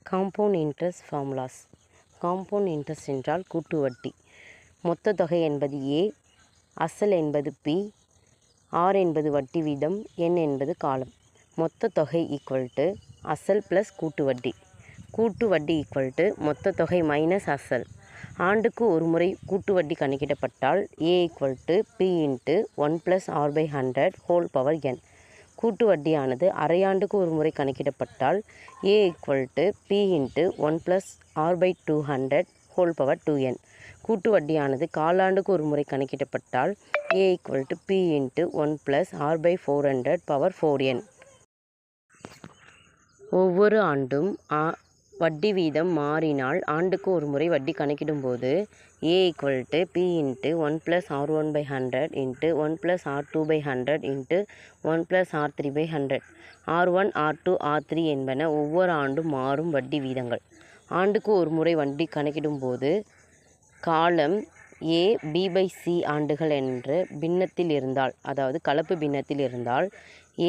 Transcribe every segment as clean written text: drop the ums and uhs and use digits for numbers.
Compound interest formulas. Compound interest என்றால் கூட்டு வட்டி. மொத்த தொகை என்பது ஏ, அசல் என்பது பி, ஆர் என்பது வட்டி வீதம், என் என்பது காலம். மொத்த தொகை ஈக்குவல் டு அசல் ப்ளஸ் கூட்டு வட்டி. கூட்டு வட்டி ஈக்குவல் டு மொத்த தொகை மைனஸ் அசல். ஆண்டுக்கு ஒரு முறை கூட்டு வட்டி கணக்கிடப்பட்டால் A equal to P into 1+r/100 whole power n. கூட்டு வட்டியானது அரையாண்டுக்கு ஒரு முறை கணக்கிடப்பட்டால் A equal to P into 1+r/200 whole power 2n. கூட்டு வட்டியானது காலாண்டுக்கு ஒரு முறை கணக்கிடப்பட்டால் A equal to P into 1+r/400 power 4n. ஒவ்வொரு ஆண்டும் வட்டி வீதம் மாறினால் ஆண்டுக்கு ஒரு முறை வட்டி கணக்கிடும்போது A equal to P into 1+r1/100 into 1+r2/100 into 1+r3/100. r1, r2, r3 என்பன ஒவ்வொரு ஆண்டும் மாறும் வட்டி வீதங்கள். ஆண்டுக்கு ஒரு முறை வட்டி கணக்கிடும்போது காலம் ஏ பி/சி ஆண்டுகள் என்ற பின்னத்தில் இருந்தால், அதாவது கலப்பு பின்னத்தில் இருந்தால்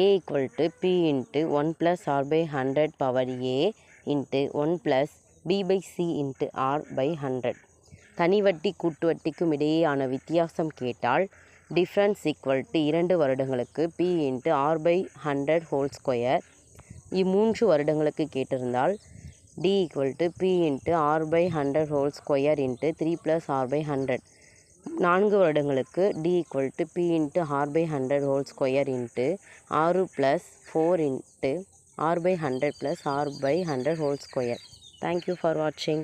A equal to P into 1+r/100 power A into 1+b/c into r/100. தனி வட்டி கூட்டு வட்டிக்கும் இடையேயான வித்தியாசம் கேட்டால் டிஃப்ரென்ஸ் ஈக்குவல் டு 2 வருடங்களுக்கு B into r/100 whole square. 3 வருடங்களுக்கு கேட்டிருந்தால் D equal to P into r/100 whole square into 3+r/100. 4 வருடங்களுக்கு D equal to P into r/100 whole square into 6+4 into r/100 + r/100 whole square. Thank you for வாட்சிங்.